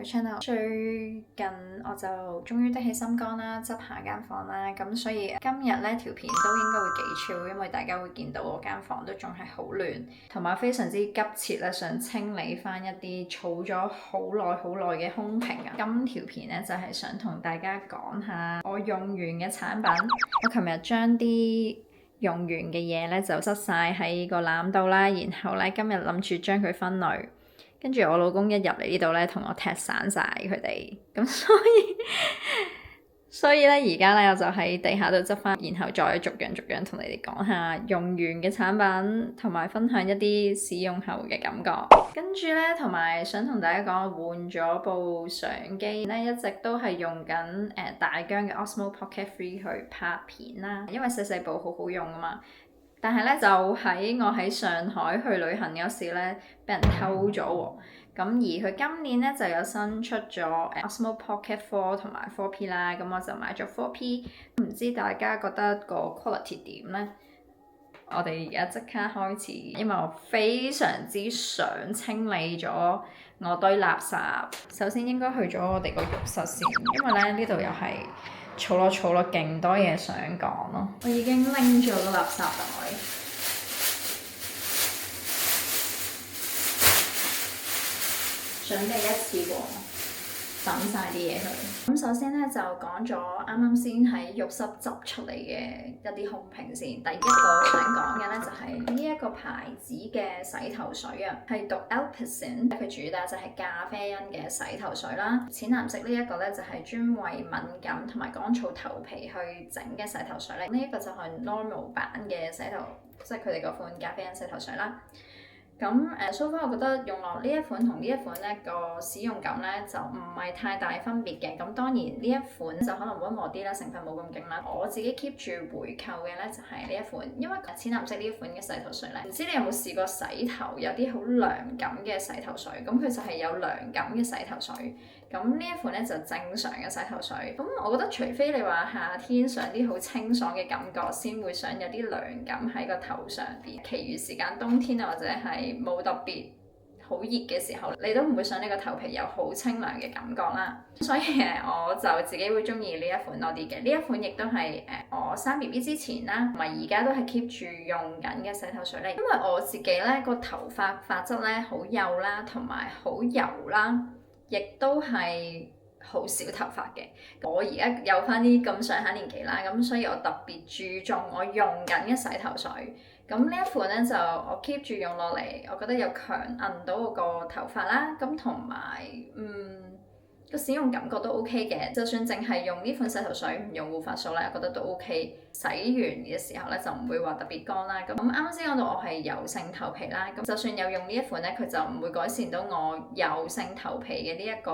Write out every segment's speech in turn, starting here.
channel。最近我就終於的起心肝啦，執下間房啦，咁所以今日呢條片都應該會幾 chill，因為大家會見到我間房都仲係好亂，同埋非常之急切咧想清理翻一啲儲咗好耐嘅空瓶啊。今條片呢，就係想同大家講下我用完嘅產品。我琴日將啲用完嘅嘢咧就塞晒喺個籃度啦，然後咧今日諗住將佢分類，跟住我老公一入嚟呢度咧同我踢散晒佢哋，咁所以咧而家咧我就喺地下度執翻，然後再逐樣同你哋講下用完嘅產品，同埋分享一啲使用後嘅感覺。跟住咧同埋想同大家講，換咗部相機咧，一直都係用緊大疆嘅 Osmo Pocket 3去拍片啦，因為細部好好用啊嘛。但係咧就喺我喺上海去旅行嗰時咧，俾人偷咗喎。咁而佢今年咧就有新出咗Osmo Pocket 4同埋 4P 啦，咁我就買咗 4P。唔知大家覺得個 quality 點呢？我哋而家即刻開始，因為我非常之想清理咗我堆垃圾。首先應該去咗我哋個浴室先，因為咧呢度又係儲落勁多嘢想講咯。我已經拎咗個垃圾袋，準備一次過抌晒啲嘢去。咁首先咧就講咗啱啱先喺浴室執出嚟嘅一啲空瓶先。第一個想講嘅咧就係呢一個牌子嘅洗頭水啊，係讀 Alpecin， 佢主打就係咖啡因嘅洗頭水啦。淺藍色呢一個咧就係專為敏感同埋乾燥頭皮去整嘅洗頭水咧。呢一個就係 normal 版嘅洗頭，即係佢哋嗰款咖啡因洗頭水啦。咁so far 我覺得用落呢一款同呢一款咧個使用感咧就唔係太大分別嘅。咁當然呢一款就可能溫和啲啦，成分冇咁勁啦。我自己 keep 住回購嘅咧就係呢一款，因為淺藍色呢一款嘅洗頭水咧，唔知你有冇試過洗頭有啲好涼感嘅洗頭水？咁佢就係有涼感嘅洗頭水。咁呢一款咧就正常嘅洗頭水。咁我覺得除非你話夏天想啲好清爽嘅感覺，先會想有啲涼感喺個頭上邊。其餘時間冬天啊或者係冇特別好熱嘅時候，你都唔會想呢個頭皮有好清涼嘅感覺啦。所以我就自己會中意呢一款多啲嘅。呢一款亦都係我生 BB 之前啦，同埋而家都係 keep 住用緊嘅洗頭水咧。因為我自己咧個頭髮髮質咧好幼啦，同埋好油啦。亦都係好少頭髮嘅，我而家有翻啲咁上下年紀啦，咁所以我特別注重我用緊嘅洗頭水。咁呢一款咧就我 keep 住用落嚟，我覺得有強韌到我個頭髮啦，咁同埋個使用感覺都 OK 嘅。就算淨係用呢款洗頭水唔用護髮素咧，我覺得都 OK。洗完嘅時候咧就唔會話特別乾啦。咁啱先講到我係油性頭皮啦，咁就算有用呢一款咧，佢就唔會改善到我油性頭皮嘅呢一個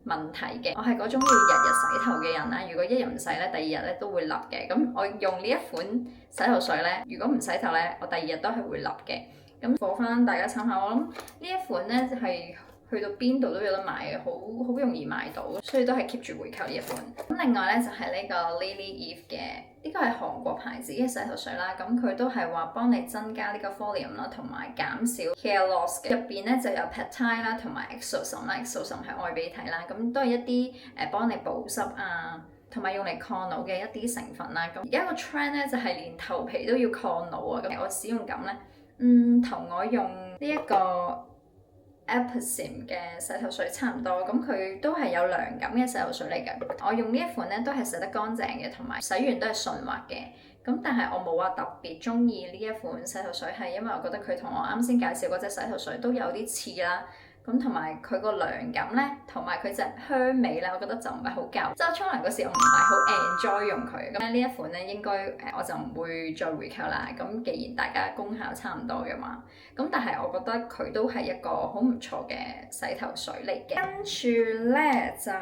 問題嘅。我係嗰種要日日洗頭嘅人啦，如果一日唔洗咧，第二日咧都會甩嘅。咁我用呢一款洗頭水咧，如果唔洗頭咧，我第二日都係會甩嘅。咁攞翻大家參考，我諗呢一款咧就係去到邊度都有得買嘅，好容易買到，所以都係 keep 住回購呢一款。咁另外咧就係呢個 Lily Eve 嘅，呢個係韓國牌子嘅洗頭水啦。咁佢都係話幫你增加呢個 volume 啦，同埋減少 hair loss 嘅。入邊咧就有 peptide 啦，同埋 exosome 啦，exosome 係愛比體啦。咁都係一啲幫你保濕啊，同埋用嚟抗老嘅一啲成分啦。咁而家個 trend 咧就係連頭皮都要抗老啊。咁我使用感咧，同我用呢一個Alpecin 嘅洗頭水差唔多，咁佢都係有涼感嘅洗頭水嚟嘅。我用呢一款咧都係洗得乾淨嘅，同埋洗完都係順滑嘅。咁但係我冇話特別中意呢一款洗頭水，係因為我覺得佢同我啱先介紹嗰隻洗頭水都有啲似啦。咁同埋佢個涼感咧，同埋佢隻香味咧，我覺得就唔係好夠。即係我沖涼嗰時，我唔係好 enjoy 用佢。咁呢一款咧，應該我就唔會再回購啦。咁既然大家功效差唔多嘅嘛，咁但係我覺得佢都係一個好唔錯嘅洗頭水嚟嘅。跟住咧就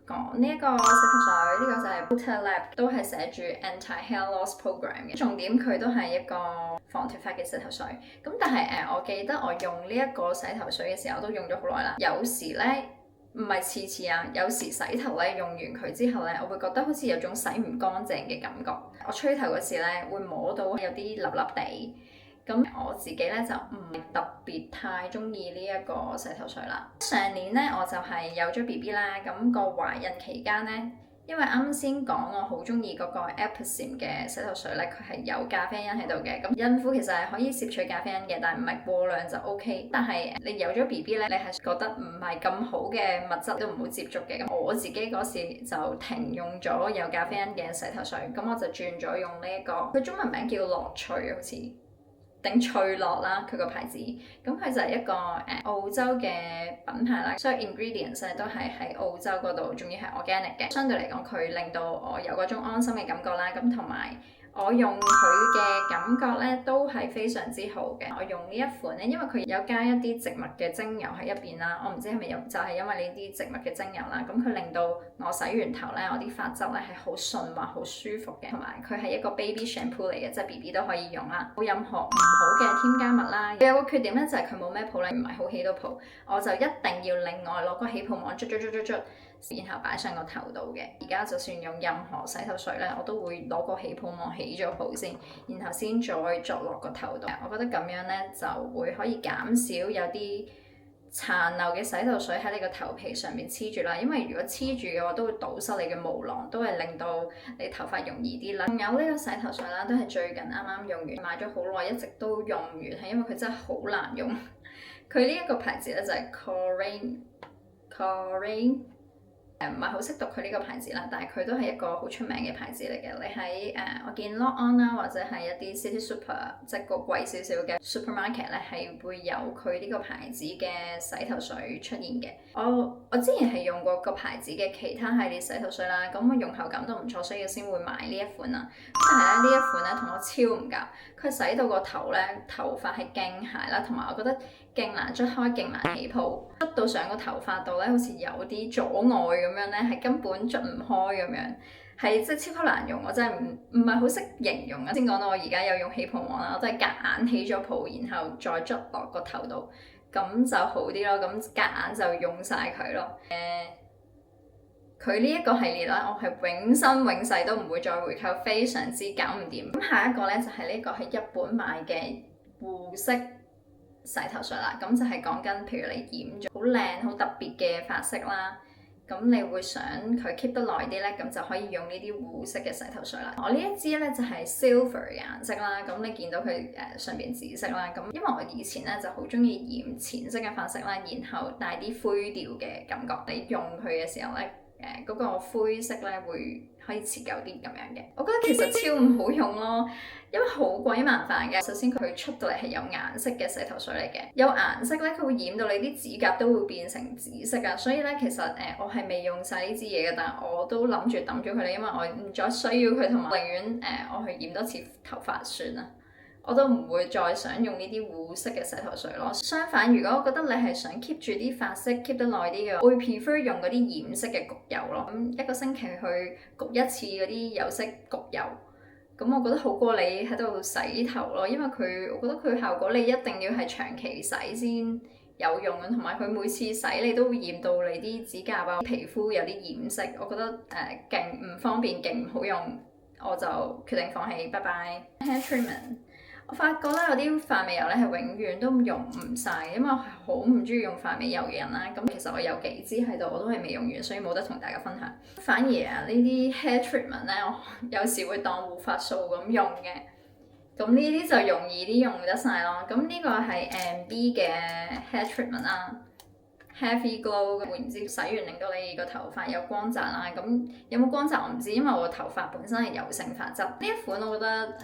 講呢一個洗頭水，呢個就係 Butter Lab， 都係寫住 Anti-Hair Loss Program 嘅。重點佢都係一個防脫髮嘅洗頭水。咁但係我記得我用呢一個洗頭水嘅時候，我都用咗好耐啦。有時咧唔係次次啊，有時洗頭咧用完佢之後咧，我會覺得好似有種洗唔乾淨嘅感覺。我吹頭嗰時咧會摸到有啲粒粒地。咁我自己咧就唔係特別太中意呢一個洗頭水啦。上年咧我就係有咗 BB 啦，咁個懷孕期間咧，因為啱先講我好中意嗰個 Epsom 嘅洗頭水咧，佢係有咖啡因喺度嘅。咁孕婦其實係可以攝取咖啡因嘅，但係唔係過量就 OK。但係你有咗 BB 咧，你係覺得唔係咁好嘅物質都唔好接觸嘅。咁我自己嗰時就停用咗有咖啡因嘅洗頭水，咁我就轉咗用呢一個，佢中文名叫樂趣好似。定翠樂啦，佢個牌子，咁佢就係一個澳洲嘅品牌啦，所有 ingredients 咧都係喺澳洲嗰度，仲要係 organic 嘅。相對嚟講，佢令到我有嗰種安心嘅感覺啦。咁同埋我用佢嘅感覺咧都係非常之好嘅。我用呢一款咧，因為佢有加一啲植物嘅精油喺入邊啦，我唔知係咪就係因為呢啲植物嘅精油啦，咁佢令到我洗完頭咧，我啲髮質咧係好順滑、好舒服嘅，同埋佢係一個 baby shampoo 嚟嘅，即係 BB 都可以用啦，冇任何唔好嘅添加物啦。有個缺點咧就係佢冇咩泡咧，唔係好起到泡，我就一定要另外攞個起泡網捽，然後擺上個頭度嘅。而家就算用任何洗頭水咧，我都會攞個起泡網起咗泡先，然後先再捽落個頭度。我覺得咁樣咧就會可以減少有啲殘留嘅洗頭水喺你個頭皮上面黐住啦。因為如果黐住嘅話，都會堵塞你嘅毛囊，都係令到你頭髮容易啲啦。仲有呢個洗頭水啦，都係最近啱啱用完，買咗好耐，一直都用唔完，係因為佢真係好難用。佢呢一個牌子咧就係 Korean。唔係好識讀佢呢個牌子啦，但係佢都係一個好出名嘅牌子嚟嘅。你喺我見 Lock On 啦，或者係一啲 City Super 即係個貴少少嘅 supermarket 咧，係會有佢呢個牌子嘅洗頭水出現嘅。我之前係用過個牌子嘅其他系列洗頭水啦，咁我用後感都唔錯，所以先會買呢一款啦。但係咧呢一款咧同我超唔夾，佢洗到個頭咧頭髮係勁鞋啦，同埋我覺得勁難捽開，勁難起泡，捽到上個頭髮度咧好似有啲阻礙咁樣咧，係根本捽唔開咁樣，係即係超級難用。我真係唔係好識形容啊！先講到我而家有用起泡網啦，我都係夾硬起咗泡，然後再捽落個頭度，咁就好啲咯。咁夾硬就用晒佢咯。佢呢一個系列咧，我係永生永世都唔會再回購，非常之搞唔掂。咁下一個咧就係呢個喺日本買嘅護色洗頭水啦，咁就係講緊，譬如你染咗好靚、好特別嘅髮色啦，咁你會想佢 keep 得耐啲咧，咁就可以用呢啲護色嘅洗頭水啦。我呢一支咧就係 silver 嘅顏色啦，咁你見到佢上邊紫色啦，咁因為我以前咧就好中意染淺色嘅髮色啦，然後帶啲灰調嘅感覺，你用佢嘅時候咧。嗰個灰色咧會可以持久啲咁樣嘅，我覺得其實超唔好用咯，因為好鬼麻煩嘅。首先佢出到嚟係有顏色嘅洗頭水嚟嘅，有顏色咧佢會染到你啲指甲都會變成紫色啊，所以咧其實我係未用晒呢支嘢嘅，但係我都諗住抌咗佢啦，因為我唔再需要佢，同埋寧願我去染多次頭髮算啦。我都唔會再想用呢啲護色嘅洗頭水咯。相反，如果我覺得你係想 keep 住啲髮色 keep 得耐啲嘅，我會 prefer 用嗰啲染色嘅焗油咯。咁一個星期去焗一次嗰啲有色焗油，咁我覺得好過你喺度洗頭咯。因為我覺得佢效果你一定要係長期洗先有用嘅，同埋佢每次洗你都會染到你啲指甲啊、皮膚有啲染色，我覺得勁唔方便，勁唔好用，我就決定放棄，拜拜。Hair treatment。我發覺咧，有啲髮尾油咧係永遠都用唔晒，因為我係好唔中意用髮尾油嘅人啦。咁其實我有幾支喺度，我都係未用完，所以冇得同大家分享。反而呢啲 hair treatment 咧，我有時會當護髮素咁用嘅。咁呢啲就容易啲用得晒咯。咁呢個係 MB 嘅 hair treatment 啦，Heavy Glow， 換言之洗完令到你個頭髮有光澤啦。咁有冇光澤我唔知，因為我頭髮本身係油性髮質。呢一款我覺得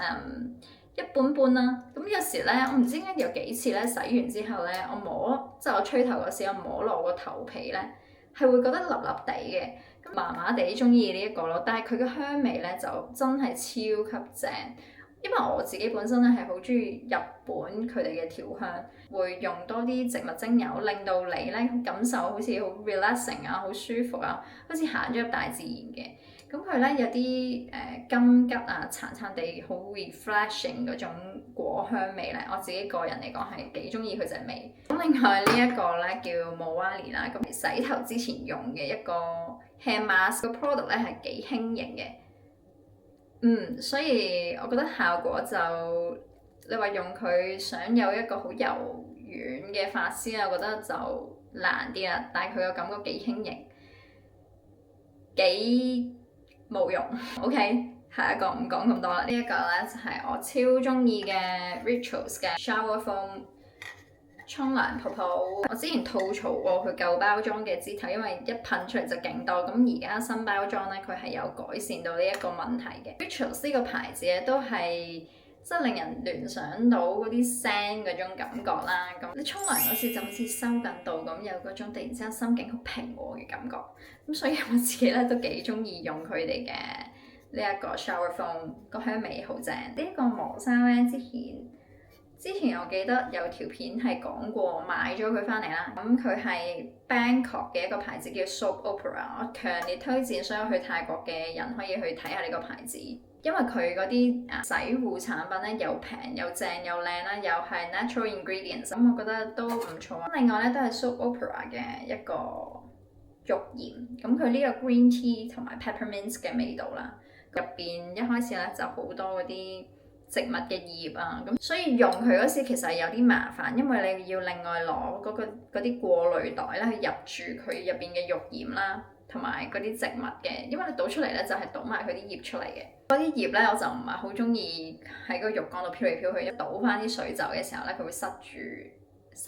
一般般啦，咁有時咧，我唔知點解有幾次咧洗完之後咧，即係我吹頭嗰時，我摸落個頭皮咧，係會覺得笠笠地嘅，麻麻地中意呢一個咯。但係佢嘅香味咧就真係超級正，因為我自己本身咧係好中意日本佢哋嘅調香，會用多啲植物精油，令到你咧感受好似好 relaxing 啊，好舒服啊，好似行咗入大自然嘅。咁佢咧有啲金桔啊，殘殘地好 refreshing 嗰種果香味咧，我自己個人嚟講係幾中意佢隻味。咁另外呢一個咧叫 Moali 啦，咁洗頭之前用嘅一個 hair mask，個 product 咧係幾輕盈嘅，所以我覺得效果就你話用佢想有一個好柔軟嘅髮絲咧，我覺得就難啲啦。但係佢個感覺幾輕盈，幾冇用。OK，下一個唔講咁多啦。呢一個咧就係我超中意嘅 Rituals 嘅 Shower Foam 沖涼泡泡。我之前吐槽過佢舊包裝嘅枝頭，因為一噴出嚟就勁多。咁而家新包裝咧，佢係有改善到呢一個問題嘅。Rituals 呢個牌子咧都係即係令人聯想到嗰啲聲嗰種感覺啦。咁你沖涼嗰時就好似收緊度咁，有嗰種突然之間心境好平和嘅感覺。咁所以我自己咧都幾中意用佢哋嘅呢一個 shower foam， 個香味好正。呢個磨砂咧之前我記得有條片係講過買咗佢翻嚟啦。咁佢係 Bangkok 嘅一個牌子叫 Soap Opera， 我強烈推薦所有去泰國嘅人可以去睇下呢個牌子，因為佢嗰啲洗護產品咧又平又正又靚啦，又係 natural ingredients，咁我覺得都唔錯。另外咧都係 Soap Opera 嘅一個浴鹽，咁佢呢個 green tea 同埋 peppermint 嘅味道啦，入邊一開始咧就好多嗰啲植物嘅葉啊，咁所以用佢嗰時其實係有啲麻煩，因為你要另外攞嗰啲過濾袋咧去入住佢入邊嘅浴鹽啦，同埋嗰啲植物嘅，因為你倒出嚟咧就係倒埋佢啲葉出嚟嘅。嗰啲葉咧我就唔係好中意喺個浴缸度飄嚟飄去，一倒翻啲水走嘅時候咧佢會塞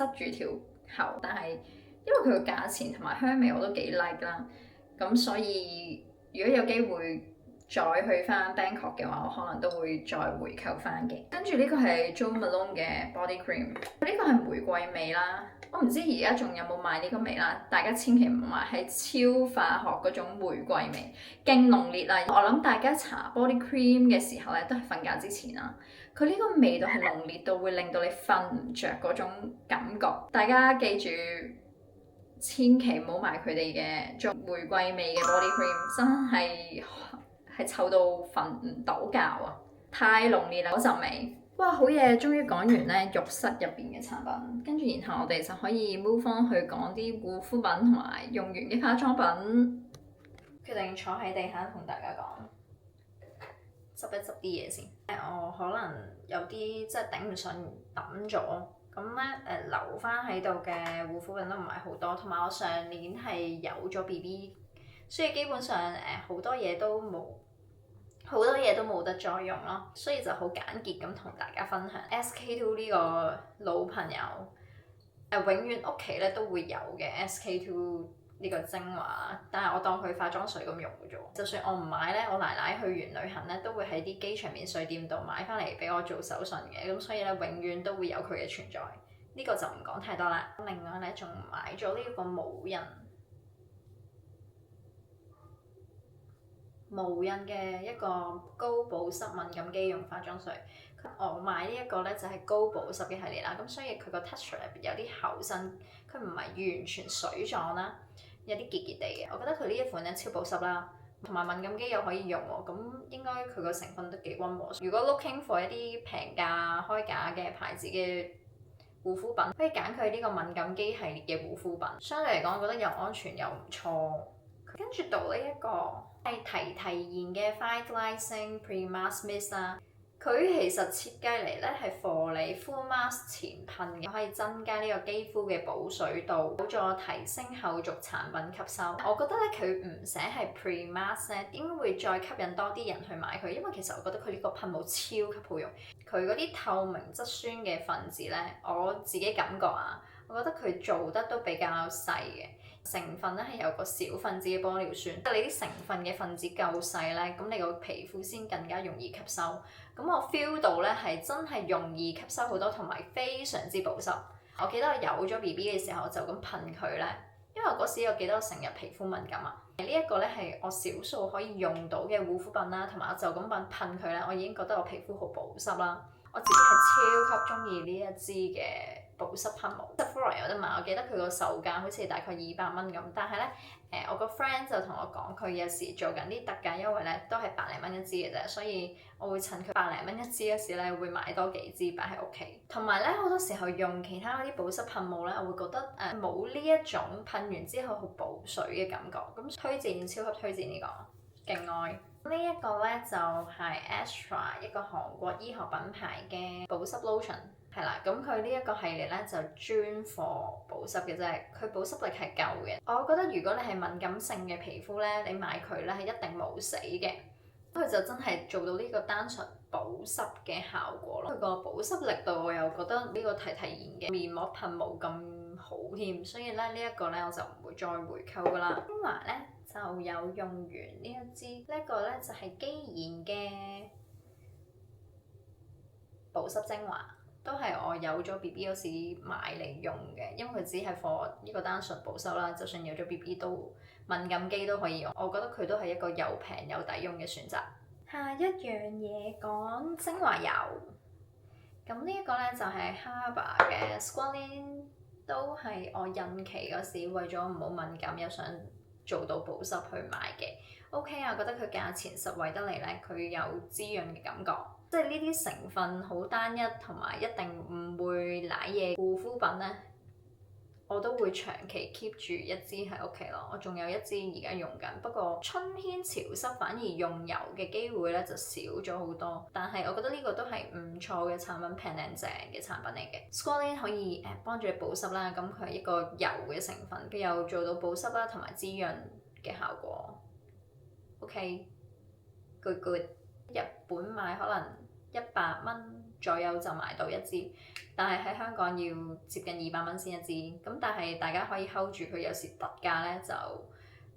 住條喉，但係因為佢個價錢同埋香味我都幾 like 啦，咁所以如果有機會再去翻 Bangkok 嘅話，我可能都會再回購翻嘅。跟住呢個係 Jo Malone 嘅 body cream， 呢個係玫瑰味啦。我唔知而家仲有冇賣呢個味啦，大家千祈唔好買，係超化學嗰種玫瑰味，勁濃烈啊！我諗大家搽 body cream 嘅時候咧，都係瞓覺之前啦。佢呢個味道係濃烈到會令到你瞓唔着嗰種感覺。大家記住，千祈唔好買佢哋嘅做玫瑰味嘅 body cream， 真係臭到瞓唔到覺啊！太濃烈啦嗰陣味。哇，好嘢！終於講完咧浴室入邊嘅產品，跟住然後我哋就可以 move on 去講啲護膚品同埋用完嘅化妝品。決定坐喺地下同大家講，執一執啲嘢先。我可能有啲即係頂唔順抌咗，咁咧留翻喺度嘅護膚品都唔係好多，同埋我上年係有咗 BB， 所以基本上好多嘢都冇得再用咯，所以就好簡潔咁同大家分享。SK-II 呢個老朋友，永遠屋企咧都會有嘅 SK-II 呢個精華，但係我當佢化妝水咁用嘅啫。就算我唔買咧，我奶奶去完旅行咧都會喺啲機場免稅店度買翻嚟俾我做手信嘅，咁所以咧永遠都會有佢嘅存在。呢個就唔講太多啦。另外咧仲買咗呢個無印嘅一個高保濕敏感肌用化妝水。我買呢一個咧就係高保濕嘅系列啦，咁所以佢個 texture 入邊有啲厚身，佢唔係完全水狀啦，有啲結結地嘅。我覺得佢呢一款咧超保濕啦，同埋敏感肌又可以用喎，咁應該佢個成分都幾溫和。如果 looking for 一啲平價開架嘅牌子嘅護膚品，可以揀佢呢個敏感肌系列嘅護膚品，相對嚟講我覺得又安全又唔錯。跟住到呢一個係提然嘅 Vitalizing Pre-Mask Mist 啦，佢其實設計嚟咧係 for 你 full mask 前噴嘅，可以增加呢個肌膚嘅保水度，有助提升後續產品吸收。我覺得咧佢唔寫係 pre-mask 咧，點會再吸引多啲人去買佢？因為其實我覺得佢呢個噴霧超級好用，佢嗰啲透明質酸嘅分子咧，我自己感覺啊，我覺得佢做得都比較細嘅。成分咧係有個小分子嘅玻尿酸，即係你啲成分嘅分子夠細咧，咁你個皮膚先更加容易吸收。咁我 feel 到咧係真係容易吸收好多，同埋非常之保濕。我記得我有咗 BB 嘅時候就咁噴佢咧，因為嗰時我記得我成日皮膚敏感啊。呢一個咧係我少數可以用到嘅護膚品啦，同埋我就咁噴佢咧，我已經覺得我皮膚好保濕啦。我自己係超級中意呢一支嘅保濕噴霧，Sephora 有得買，我記得佢個售價好似大概200蚊咁，但係咧我個 friend 就同我講，佢有時做緊啲特價優惠咧，都係百零蚊一支嘅啫，所以我會趁佢百零蚊一支嗰時咧，會買多幾支擺喺屋企。同埋咧好多時候用其他嗰啲保濕噴霧咧，我會覺得冇呢一種噴完之後好補水嘅感覺，咁超級推薦呢個勁愛。呢一個咧就係 Astra 一個韓國醫學品牌嘅保濕 lotion， 係啦，咁佢呢一個系列咧就專貨保濕嘅啫，佢保濕力係夠嘅。我覺得如果你係敏感性嘅皮膚咧，你買佢咧係一定冇死嘅，佢就真係做到呢個單純保濕嘅效果咯。佢個保濕力度我又覺得呢個提燃嘅面膜噴霧咁好添，所以咧呢一個咧我就唔會再回購噶啦。精華咧就有用完呢一支，呢一個咧就係肌研嘅保濕精華，都係我有咗 BB 嗰時買嚟用嘅，因為佢只係 for 呢個單純保濕啦，就算有咗 BB 都敏感肌都可以用，我覺得佢都係一個又平又抵用嘅選擇。下一樣嘢講精華油，咁呢一個咧就係 Harbour 嘅 Squalene， 都係我孕期嗰時為咗唔好敏感又想做到保濕去買嘅。OK 啊，覺得佢價錢實惠得嚟咧，佢有滋潤嘅感覺，即係呢啲成分好單一，同埋一定唔會舐嘢護膚品咧，我都會長期 keep 住一支喺屋企咯。我仲有一支而家用緊，不過春天潮濕反而用油嘅機會咧就少咗好多。但係我覺得呢個都係唔錯嘅產品，平靚正嘅產品嚟嘅。Squalene 可以幫助你保濕啦，咁佢係一個油嘅成分，佢又做到保濕啦同埋滋潤嘅效果。OK，good。日本買可能100蚊左右就買到一支，但係喺香港要接近200蚊先一支。咁但係大家可以 hold 住佢，有時特價咧就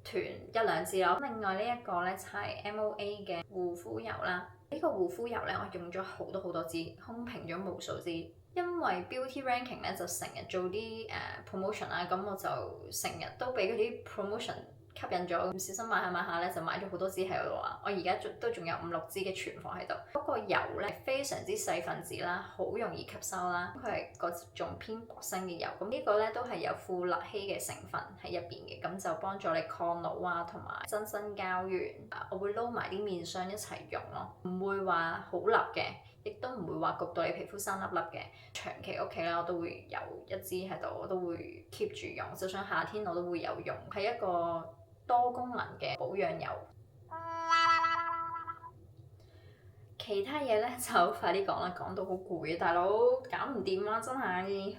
團1-2支咯。另外呢一個咧就係 MOA 嘅護膚油啦。呢個護膚油咧我用咗好多支，空瓶咗無數支。因為 Beauty Ranking 咧就成日做啲promotion 啦，咁我就成日都俾嗰啲 promotion吸引咗，唔小心買下咧就買咗好多支喺度啦。我而家都仲有5-6支嘅存貨喺度。嗰個油咧非常之細分子啦，好容易吸收啦。佢係嗰種偏薄身嘅油，咁呢個咧都係有富勒烯嘅成分喺入邊嘅，咁就幫助你抗老啊，同埋增生膠原。我會撈埋啲面霜一齊用咯，唔會話好立嘅，亦都唔會話焗到你皮膚生粒粒嘅。長期屋企咧我都會有一支喺度，我都會 keep 住用，就算夏天我都會有用，係一個多功能嘅保養油。其他嘢咧就快啲講啦，講到好攰啊，大佬搞唔掂啊，真係。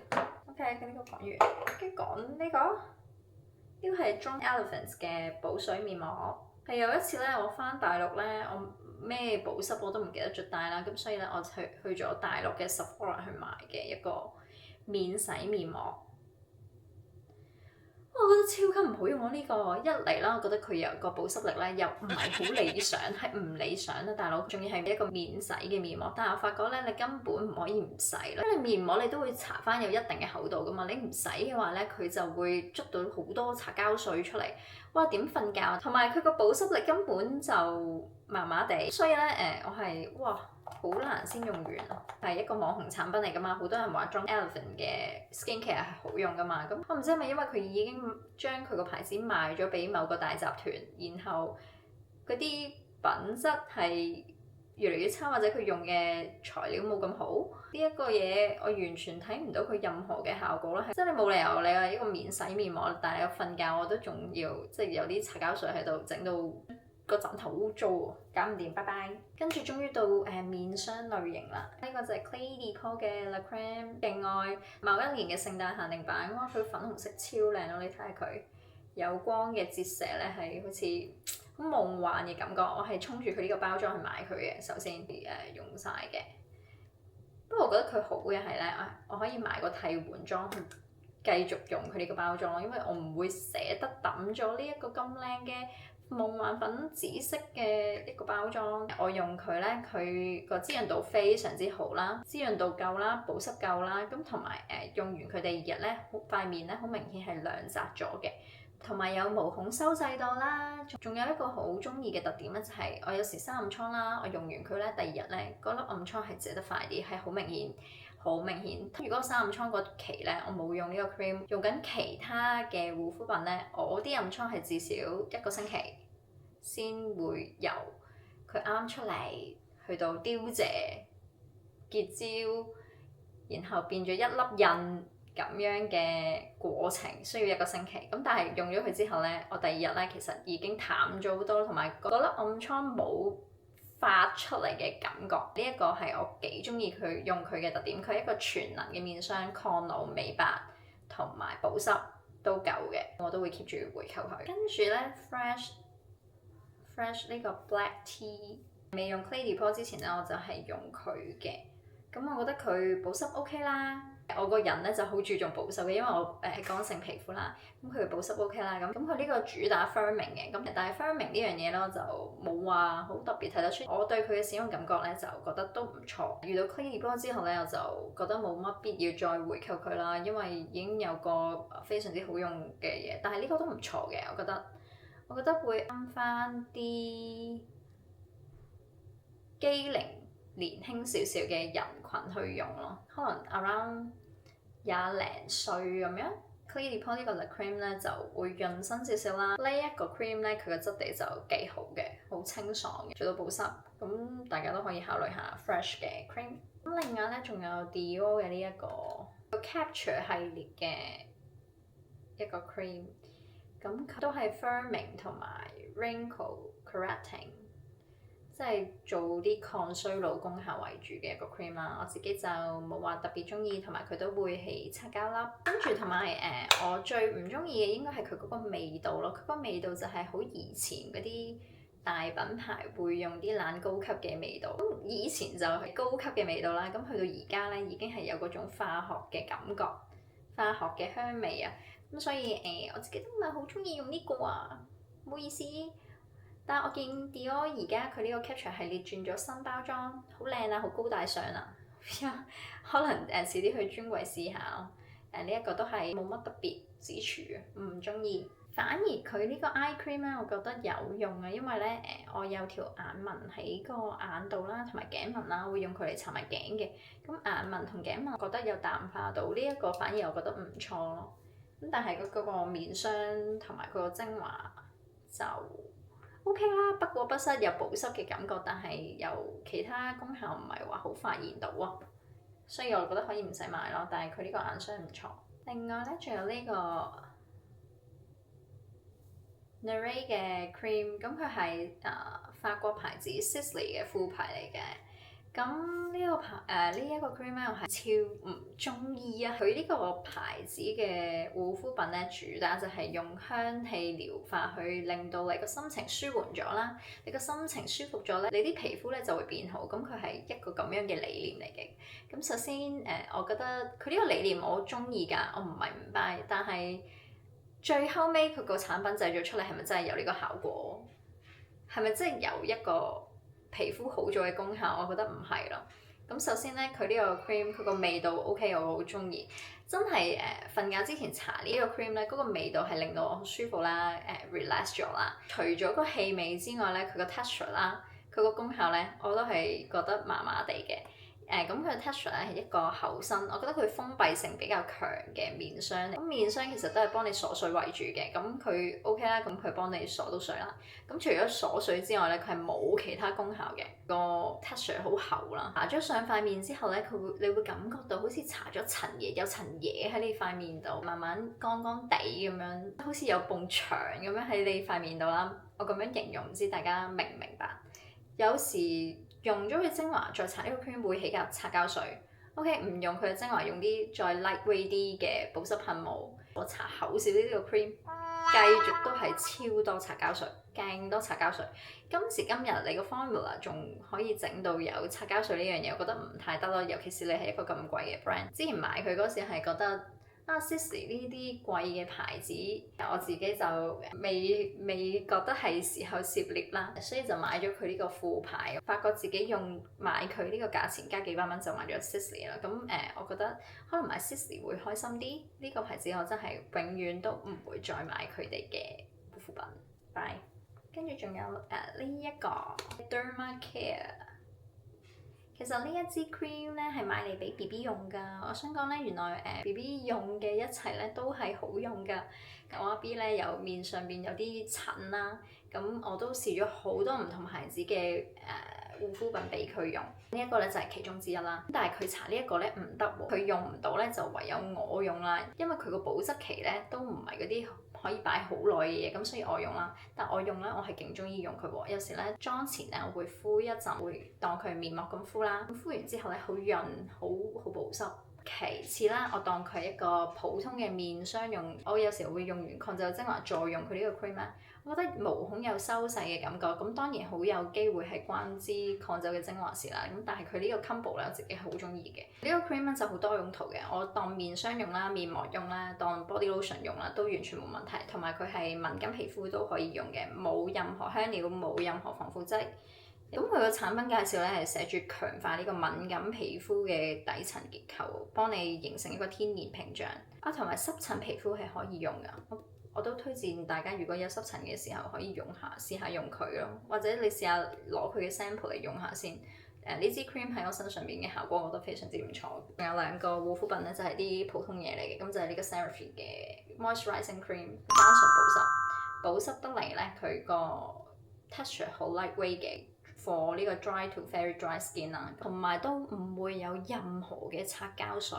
OK，咁呢個講完，跟住講呢個，呢個係 Drunk Elephant 嘅補水面膜。係有一次咧，我翻大陸咧，我咩保濕我都唔記得咗帶啦，咁所以咧我去咗大陸嘅 Sephora 去買嘅一個免洗面膜。我覺得超級唔好用咯，呢個一嚟啦，我覺得佢有個保濕力咧又唔係好理想，係唔理想啊，大佬！仲要係一個免洗嘅面膜，但係我發覺咧，你根本唔可以唔洗啦，因為面膜你都會搽翻有一定嘅厚度噶嘛，你唔洗嘅話咧，佢就會捉到好多擦膠水出嚟，哇點瞓覺？同埋佢個保濕力根本就麻麻地，所以咧我係哇〜好難先用完啊！係一個網紅產品嚟噶嘛，好多人話 Drunk Elephant 嘅 skincare 係好用噶嘛。咁我唔知係咪因為佢已經將佢個牌子賣咗俾某個大集團，然後嗰啲品質係越嚟越差，或者佢用嘅材料冇咁好。呢一個嘢我完全睇唔到佢任何嘅效果啦，即係你冇理由你話一個免洗面膜，但係你瞓覺我都仲要即係有啲擦膠水喺度整到個枕頭污糟喎，搞唔掂，拜拜。跟住終於到面霜類型啦，呢個就係 Clé de Peau 嘅 La Crème，勁愛某一年嘅聖誕限定版，哇佢粉紅色超靚咯，你睇下佢有光嘅折射咧，係好似好夢幻嘅感覺。我係衝住佢呢個包裝去買佢嘅，首先用晒嘅。不過我覺得佢好嘅係咧，我可以買個替換裝去繼續用佢呢個包裝咯，因為我唔會捨得抌咗呢一個咁靚嘅夢幻粉紫色嘅一個包裝。我用佢咧，佢個滋潤度非常之好啦，滋潤度夠啦，保濕夠啦，咁同埋用完佢第2日咧，塊面咧好明顯係亮澤咗嘅，同埋有毛孔收細到啦。仲有一個好中意嘅特點咧，就係我有時生暗瘡啦，我用完佢咧第2日咧，嗰粒暗瘡係謝得快啲，係好明顯。好明顯，如果生暗瘡嗰期咧，我冇用呢個 cream， 用緊其他嘅護膚品咧，我啲暗瘡係至少1個星期先會由佢啱出嚟去到凋謝、結焦，然後變咗一粒印，咁樣嘅過程，需要1個星期。咁但係用咗佢之後咧，我第2日咧其實已經淡咗好多，同埋覺得暗瘡冇發出嚟嘅感覺。呢一個係我幾中意佢用佢嘅特點，佢係一個全能嘅面霜，抗老美白同埋保濕都夠嘅，我都會 keep 住回購佢。跟住咧 Fresh 呢個 Black Tea， 未用 Clé de Peau之前咧，我就係用佢嘅。咁我覺得佢保濕 OK 啦。我個人咧就好注重保濕嘅，因為我係乾性皮膚啦。咁佢保濕 OK 啦。咁佢呢個主打 firming 嘅，咁但係 firming 呢樣嘢咧，我就冇話好特別睇得出。我對佢嘅使用感覺咧就覺得都唔錯。遇到 Clé de Peau之後咧，我就覺得冇乜必要再回購佢啦，因為已經有個非常之好用嘅嘢。但係呢個都唔錯嘅，我覺得會啱翻啲機齡年輕少少嘅人群去用咯，可能 around 20零歲咁樣。Clé de Peau 呢個 lip cream 咧就會潤身少少啦。呢一個 cream 咧佢嘅質地就幾好嘅，好清爽嘅，做到保濕。咁大家都可以考慮下 Fresh 嘅 cream。咁另外咧仲有 Dior 嘅呢一個 Capture 系列嘅一個 cream， 咁佢都係 firming 同埋 wrinkle correcting， 即係做啲抗衰老功效為主嘅一個 cream 啦。我自己就冇話特別中意，同埋佢都會係擦膠粒。跟住同埋我最唔中意嘅應該係佢嗰個味道咯。佢個味道就係好以前嗰啲大品牌會用啲懶高級嘅味道。咁以前就係高級嘅味道啦，咁去到而家咧已經係有嗰種化學嘅感覺，化學嘅香味啊。咁所以我自己都唔係好中意用呢個啊，唔好意思。但係我見 Dior 而家佢呢個 Capture 系列轉咗新包裝，好靚啊，好高大上啊，可能遲啲去專櫃試下咯。呢一個都係冇乜特別之處，唔中意。反而佢呢個 eye cream 咧，我覺得有用啊，因為咧我有條眼紋喺個眼度啦，同埋頸紋啦，會用佢嚟搽埋頸嘅。咁眼紋同頸紋，我覺得有淡化到，呢一個反而我覺得唔錯咯。咁但係嗰個面霜同埋佢個精華就 OK 啦，不過不失有保濕嘅感覺，但係有其他功效唔係話好發現到啊，所以我覺得可以唔使買咯。但係佢呢個眼霜唔錯。另外咧，仲有呢個 Nare 嘅 cream， 咁佢係法國牌子 Sisley 嘅副牌嚟嘅。咁呢個呢一個 cream 咧，我係超唔中意啊！佢呢個牌子嘅護膚品咧，主打就係用香氣療法去令到你個心情舒緩咗啦。你個心情舒服咗咧，你啲皮膚咧就會變好。咁佢係一個咁樣嘅理念嚟嘅。咁首先我覺得佢呢個理念我好中意㗎，我唔係唔 buy，但係最後尾佢個產品製造出嚟係咪真係有呢個效果？係咪真係有一個皮膚好咗嘅功效？我覺得唔係咯。咁首先咧，佢呢個 cream 佢個味道 OK，我好中意。真係瞓覺之前搽呢個 cream 咧，嗰個味道係令到我好舒服啦，relax 咗啦。除咗個氣味之外咧，佢個 texture 啦，佢個功效咧，我都係覺得麻麻地嘅。咁佢嘅 texture 咧係一個厚身，我覺得佢封閉性比較強嘅面霜。咁面霜其實都係幫你鎖水為主嘅，咁佢 OK 啦，咁佢幫你鎖到水啦。咁除咗鎖水之外咧，佢係冇其他功效嘅。個 texture 好厚啦，搽咗上塊面之後咧，你會感覺到好似搽咗層嘢，有層嘢喺你塊面度，慢慢乾乾地咁樣，好似有埲牆咁樣喺你塊面度啦。我咁樣形容，唔知大家明唔明白？有時用咗佢精華再搽呢個 cream 會起夾擦膠水。OK， 唔用佢嘅精華，用啲再 lightweight 啲嘅保濕噴霧，我搽厚少啲呢個 cream，繼續都係超多擦膠水，勁多擦膠水。今時今日你個 formula 仲可以整到有擦膠水呢樣嘢，我覺得唔太得咯。尤其是你係一個咁貴嘅 brand，之前買佢嗰時係覺得Sisley 呢啲貴嘅牌子，我自己就未覺得係時候涉獵啦，所以就買咗佢呢個副牌，發覺自己用買佢呢個價錢加幾百蚊就買咗 Sisley 啦。咁我覺得可能買 Sisley 會開心啲。呢個牌子我真係永遠都唔會再買佢哋嘅護膚品。Bye。跟住仲有呢一個 Dermacare。其實呢一支 cream 咧係買嚟俾 BB 用㗎。我想講咧，原來BB 用嘅一切咧都係好用㗎。我阿 B 咧有面上邊有啲疹啦，咁我都試咗好多唔同牌子嘅護膚品俾佢用，呢一個咧就係其中之一啦。但係佢搽呢一個咧唔得喎，佢用唔到咧就唯有我用啦，因為佢個保質期咧都唔係嗰啲可以擺好耐嘅嘢，咁所以我用啦。但我用咧，我係勁中意用佢喎。有時咧妝前咧，我會敷一陣，會當佢面膜咁敷啦。咁敷完之後咧，好潤，好保濕。其次啦，我當佢係一個普通嘅面霜用，我有時會用完抗皺精華再用佢呢個 cream 咧，我覺得毛孔有收細嘅感覺。咁當然好有機會係關之抗皺嘅精華事啦。咁但係佢呢個 combo 咧，我自己好中意嘅。呢個 cream 咧就好多用途嘅，我當面霜用啦、面膜用啦、當 body lotion 用啦，都完全冇問題。同埋佢係敏感皮膚都可以用嘅，冇任何香料，冇任何防腐劑。咁佢個產品介紹咧係寫住強化呢個敏感皮膚嘅底層結構，幫你形成一個天然屏障。同埋濕疹皮膚係可以用㗎，我都推薦大家如果有濕疹嘅時候可以用下，試下用佢咯，或者你試下攞佢嘅 sample 嚟用下先。呢支 cream 喺我身上面嘅效果，我覺得非常之唔錯。仲有兩個護膚品咧，就係啲普通嘢嚟嘅，咁就係呢個 CeraVe 嘅 Moisturizing Cream，單純保濕得嚟咧，佢個 texture 好 lightweight 嘅。for 呢個 dry to very dry skin 啦，同埋都唔會有任何嘅擦膠水。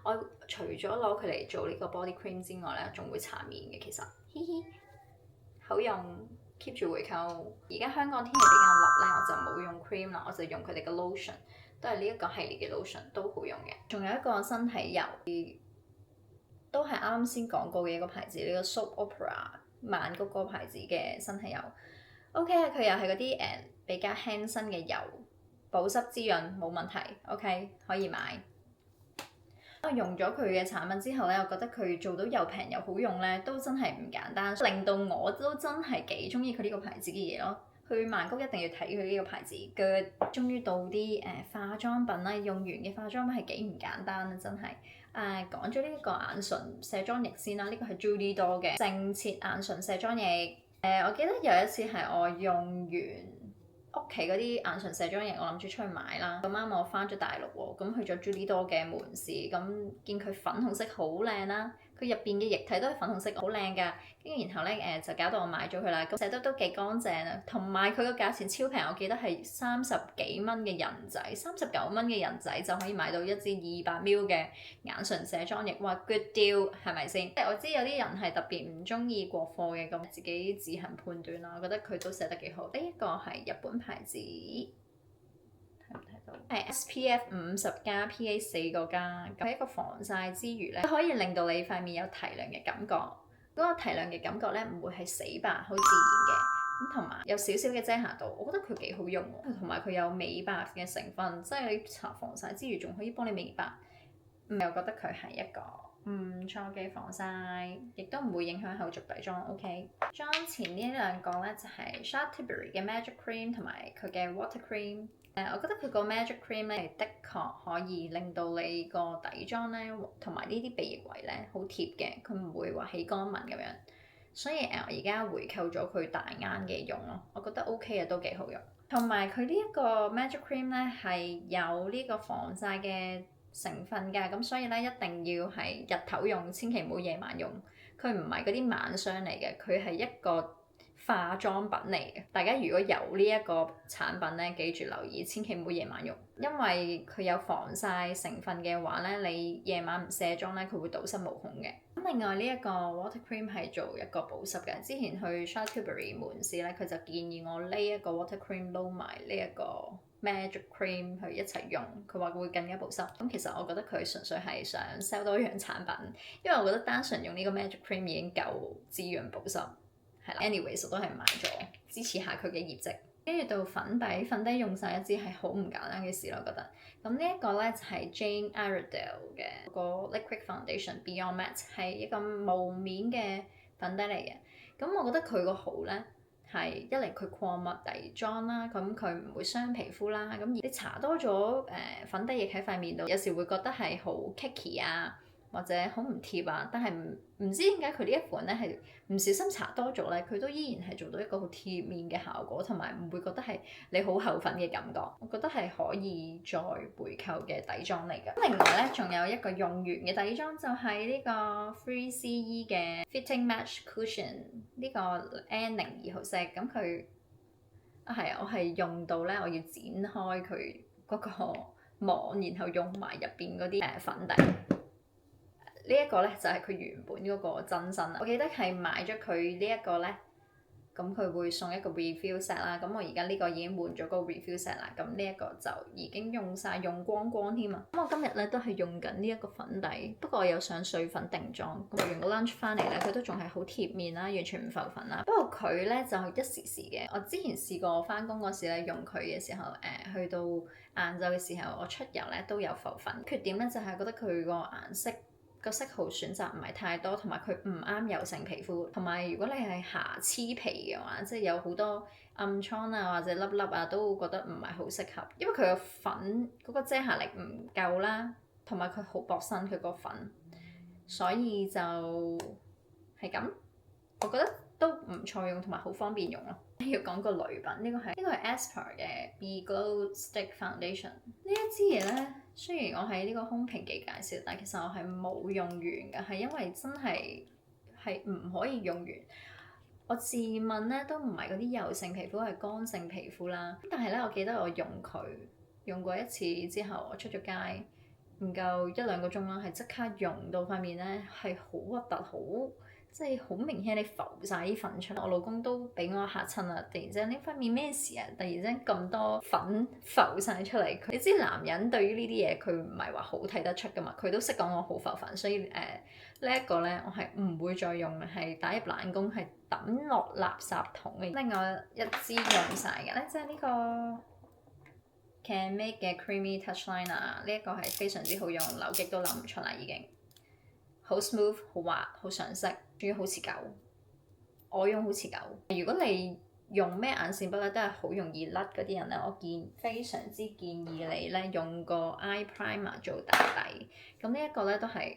我除咗攞佢嚟做呢個 body cream 之外咧，仲會搽面嘅。其實，嘻嘻，好用 ，keep 住回購。而家香港天氣比較熱咧，我就冇用 cream 啦，我就用佢哋嘅 lotion， 都係呢一個系列嘅 lotion， 都好用嘅。仲有一個身體油，都係啱先講過嘅一個牌子，呢個 Soap Opera 曼谷嗰個牌子嘅身體油。OK 啊，佢又係嗰啲比較輕身嘅油，保濕滋潤冇問題。OK 可以買。我用咗佢嘅產品之後咧，我覺得佢做到又平又好用咧，都真係唔簡單，令到我都真係幾中意佢呢個牌子嘅嘢咯。去曼谷一定要睇佢呢個牌子。佢終於到啲化妝品啦，用完嘅化妝品係幾唔簡單啊，真係。講咗呢一個眼唇卸妝液先啦，呢個係 Julie Do 嘅淨切眼唇卸妝液。我記得有一次係我用完屋企嗰啲眼唇卸妝液，我諗住出去買啦。咁啱我翻咗大陸喎，咁去咗 Julie Do 嘅門市，咁見佢粉紅色好靚啦，佢入邊嘅液體都係粉紅色，好靚㗎。跟住然後咧就搞到我買咗佢啦，咁寫得都幾乾淨啊，同埋佢個價錢超平，我記得係30幾蚊嘅人仔，39蚊嘅人仔就可以買到一支200ml 嘅眼唇卸妝液，哇 good deal 係咪先？我知有啲人係特別唔中意國貨嘅，咁自己自行判斷啦。我覺得佢都寫得幾好。呢一個係日本牌子，睇唔睇到？係 SPF 50+PA 4個加，咁係一個防曬之餘咧，可以令到你塊面有提亮嘅感覺。嗰個提亮嘅感覺咧，唔會係死白，好自然嘅。咁同埋有少少嘅遮瑕度，我覺得佢幾好用喎。同埋佢有美白嘅成分，即係你搽防曬之餘，仲可以幫你美白。我覺得佢係一個唔錯嘅防曬，亦都唔會影響後續底妝。OK， 妝前呢兩個咧就係 Charlotte Tilbury 嘅 Magic Cream 同埋佢嘅 Water Cream。我覺得佢個 Magic Cream 咧係的確可以令到你個底妝咧同埋呢啲鼻翼位咧好貼嘅，佢唔會話起乾紋咁樣。所以我而家回購咗佢大啱嘅用咯，我覺得 OK 嘅，都幾好用。同埋佢呢一個 Magic Cream 咧係有呢個防曬嘅成分㗎，咁所以咧一定要係日頭用，千祈唔好夜晚用。佢唔係嗰啲晚霜嚟嘅，佢係一個化妝品嚟嘅。大家如果有呢一個產品咧，記住留意，千祈唔好夜晚用，因為佢有防曬成分嘅話咧，你夜晚唔卸妝咧，佢會堵塞毛孔嘅。咁另外呢一個 Water Cream 係做一個保濕嘅。之前去 Charlotte Tilbury 門市咧，佢就建議我呢一個 Water Cream 撈埋呢一個 Magic Cream 去一齊用，佢話會更加保濕。咁其實我覺得佢純粹係想 sell 多樣產品，因為我覺得單純用呢個 Magic Cream 已經夠滋潤保濕。係啦 ，anyways 我都係買咗，支持下佢嘅業績。跟住到粉底用晒一支係好唔簡單嘅事咯，我覺得。咁呢一個咧就係 Jane Iredale 嘅個 Liquid Foundation Beyond Matte， 係一個霧面嘅粉底嚟嘅。咁我覺得佢個好咧係一嚟佢礦物底妝啦，咁佢唔會傷皮膚啦。咁而你搽多咗粉底液喺塊面度，有時會覺得係好 cakey 啊，或者好唔貼啊，但係唔知點解佢呢一款咧係唔小心搽多咗咧，佢都依然係做到一個好貼面嘅效果，同埋唔會覺得係你好厚粉嘅感覺。我覺得係可以再回購嘅底妝嚟㗎。另外咧，仲有一個用完嘅底妝就係呢個 Free CE 嘅 Fitting Match Cushion，呢個 N02號色，咁佢係啊，我係用到咧，我要剪開佢嗰個網，然後用埋入邊嗰啲粉底。呢一個咧就係佢原本嗰個真身啦。我記得係買咗佢呢一個咧，咁佢會送一個 refill set 啦。咁我而家呢個已經換咗個 refill set 啦。咁呢一個就已經用晒，用光光添啊。咁我今日咧都係用緊呢一個粉底，不過我有上水粉定妝。咁我完個 lunch 翻嚟咧，佢都仲係好貼面啦，完全唔浮粉啦。不過佢咧就一時時嘅。我之前試過翻工嗰時咧用佢嘅時候，去到晏晝嘅時候，我出油咧都有浮粉。缺點咧就係覺得佢個顏色，個色號選擇唔係太多，同埋佢唔啱油性皮膚，同埋如果你係瑕疵皮嘅話，即係有好多暗瘡啊或者粒粒啊，都會覺得唔係好適合，因為佢個粉嗰個遮瑕力唔夠啦，同埋佢好薄身佢個粉，所以就係咁，我覺得都唔錯用，同埋好方便用咯。要講個女品，呢個係 Aespa 嘅 Be Glow Stick Foundation。呢一支嘢咧，雖然我喺呢個空評記介紹，但其實我係冇用完嘅，係因為真係唔可以用完。我自問咧都唔係嗰啲油性皮膚，係乾性皮膚啦。但係咧，我記得我用過一次之後，我出咗街唔夠1-2個鐘啦，係即刻用到塊面咧係好核突，好〜即係好明顯你浮晒啲粉出嚟，我老公都俾我嚇親啦！突然之間呢塊面咩事啊？突然之間咁多粉浮晒出嚟，你知男人對於呢啲嘢佢唔係話好睇得出噶嘛，佢都識講我好浮粉，所以呢一個咧我係唔會再用嘅，係打入冷宮，係抌落垃圾桶嘅。另外一支用晒嘅咧，即係呢個 Can Make 嘅 Creamy Touch Liner，呢一個係非常之好用，扭極都扭唔出啦已經。好 smooth， 好滑，好上色，仲要好持久。我用好持久。如果你用咩眼線筆咧，都係好容易甩嗰啲人咧，我非常之建議你咧用個 eye primer 做打底。咁呢一個咧都係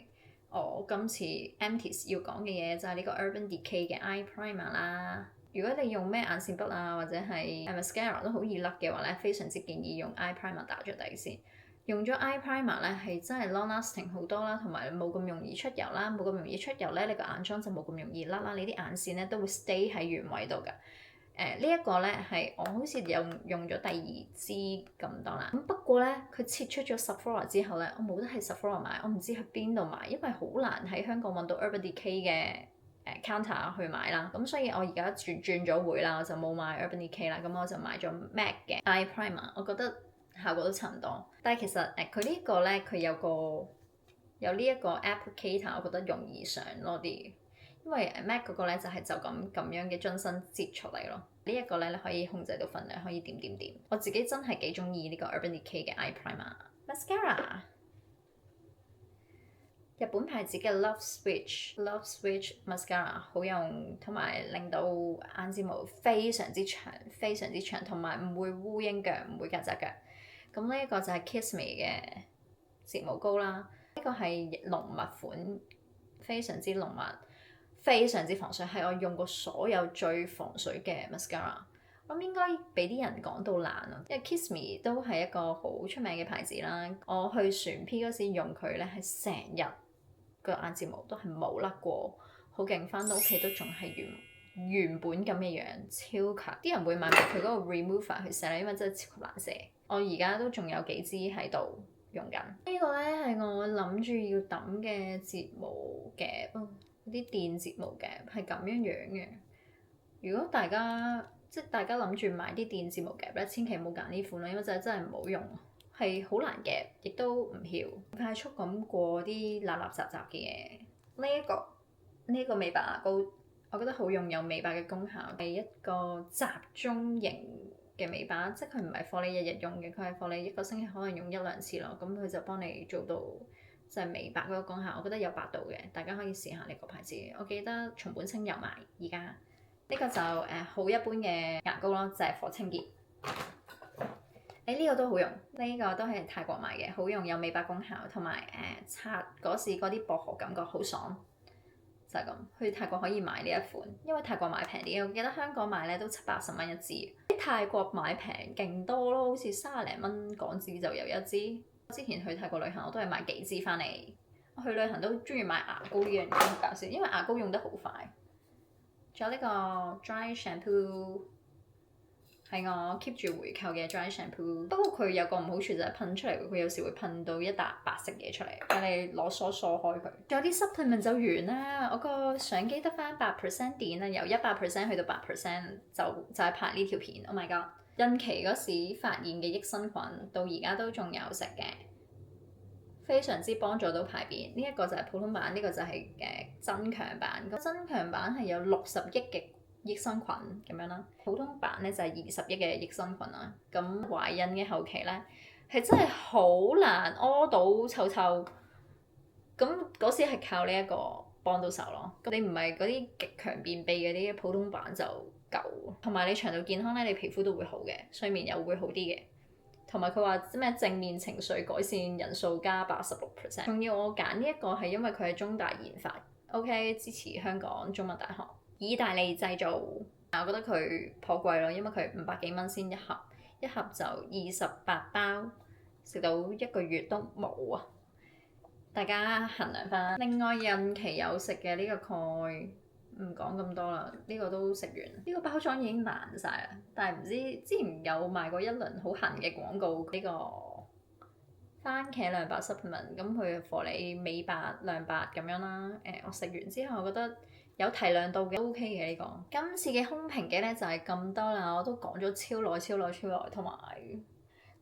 我今次 Emity's 要講嘅嘢，就係呢個 Urban Decay 嘅 eye primer 啦。如果你用咩眼線筆啊，或者係 mascara 都好易甩嘅話咧，非常之建議用 eye primer 打咗底先。用咗 eye primer 咧，係真係 long lasting 好多啦，同埋冇咁容易出油啦，冇咁容易出油咧，你個眼妝就冇咁容易甩啦，你啲眼線咧都會 stay 喺原位度㗎。呢一個咧係我好似用咗第2支咁多啦。咁不過咧，佢撤出咗 Sephora 之後咧，我冇得喺 Sephora 買，我唔知去邊度買，因為好難喺香港揾到 Urban Decay 嘅counter 去買啦。咁所以我而家轉咗會啦，我就冇買 Urban Decay 啦，咁我就買咗 MAC 嘅 eye primer，我覺得效果都差唔多，但係其實佢呢個咧，佢有呢一個 applicator，我覺得容易上多啲，因為 MAC 嗰個咧就係就咁樣嘅樽身擠出嚟咯。呢一個咧你可以控制到份量，可以點。我自己真係幾中意呢個 Urban Decay 嘅 eye primer mascara。日本牌子嘅 Love Switch mascara 好用，同埋令到眼睫毛非常之長，同埋唔會烏蠅腳，唔會曱甴腳。咁呢一個就係 Kiss Me 嘅睫毛膏啦，呢個係濃密款，非常之濃密，非常之防水，係我用過所有最防水嘅 mascara。我諗應該俾啲人講到爛啊，因為 Kiss Me 都係一個好出名嘅牌子啦。我去船 P 嗰時用佢咧，係成日個眼睫毛都係冇甩過，好勁，翻到屋企都仲係原本咁嘅樣，超強。啲人會買埋佢嗰個 remover 去卸，因為真係超級難卸。我而家都仲有幾支喺度用緊。呢個咧係我諗住要抌嘅睫毛夾，啲電睫毛夾係咁樣嘅。如果大家諗住買啲電睫毛夾咧，千祈唔好揀呢款啦，因為真係唔好用，係好難夾，亦都唔翹，快速咁過啲垃雜嘅嘢。呢一個美白牙膏，我覺得好用，有美白嘅功效，係一個集中型嘅美白，即係佢唔係幫你日日用嘅，佢係幫你1個星期可能用1-2次咯。咁佢就幫你做到就係美白嗰個功效，我覺得有白度嘅，大家可以試下呢個牌子。我記得松本清有賣，而家呢個就好一般嘅牙膏咯，就係火清潔。呢個都好用，呢個都係泰國買嘅，好用，有美白功效，同埋擦嗰時嗰啲薄荷感覺好爽。就係咁，去泰國可以買呢一款，因為泰國買平啲。我記得香港買咧都70-80蚊一支，喺泰國買平勁多咯，好似30零蚊港紙就有一支。之前去泰國旅行我都係買幾支翻嚟。我去旅行都中意買牙膏呢樣嘢，好搞笑，因為牙膏用得好快。仲有呢個 Dry Shampoo 係我 keep 住回購嘅 dry shampoo，不過佢有個唔好處就係噴出嚟，佢有時會噴到一笪白色嘢出嚟，叫你攞梳梳開佢。仲有啲 supplement 就完啦，我個相機得翻8% 電啊，由100%去到8%就係拍呢條片。Oh my god！孕期嗰時發現嘅益生菌到而家都仲有食嘅，非常之幫助到排便。呢一個就係普通版，呢個就係增強版。咁增強版係有60億嘅益生菌咁樣啦，普通版咧就係20億嘅益生菌啦。咁懷孕嘅後期咧係真係好難屙到臭臭，咁嗰時係靠呢一個幫到手咯。咁你唔係嗰啲極強便秘嗰啲，普通版就夠。同埋你腸道健康咧，你皮膚都會好嘅，睡眠又會好啲嘅。同埋佢話咩正面情緒改善人數加86%。仲要我揀呢一個係因為佢係中大研發 ，OK 支持香港中文大學。意大利製造，我覺得佢頗貴咯，因為佢500幾蚊先一盒，一盒就28包，食到1個月都冇啊！大家衡量翻。另外孕期有食嘅呢個鈣，唔講咁多啦，呢個都食完。呢個包裝已經爛晒啦，但係唔知之前有賣過一輪好痕嘅廣告，呢個番茄亮白 supplement， 咁佢幫你美白亮白咁樣啦。我食完之後我覺得有提亮度嘅 OK 嘅呢個。今次嘅空瓶嘅咧就係咁多啦，我都講咗超耐，同埋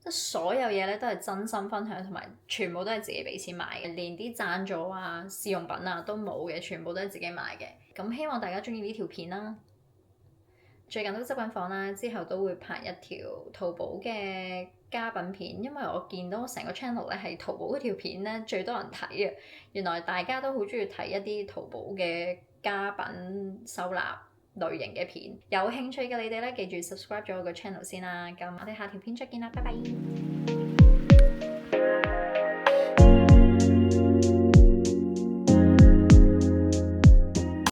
即係所有嘢咧都係真心分享，同埋全部都係自己俾錢買嘅，連啲贊助啊、試用品啊都冇嘅，全部都係自己買嘅。咁希望大家中意呢條片啦。最近都執緊房啦，之後都會拍一條淘寶嘅家品片，因為我見到成個 channel 咧係淘寶嗰條片咧最多人睇嘅。原來大家都好中意睇一啲淘寶嘅家品收納類型嘅片。有興趣嘅你哋咧，記住 subscribe 咗我個 channel 先啦。咁我哋下條片再見啦，拜拜。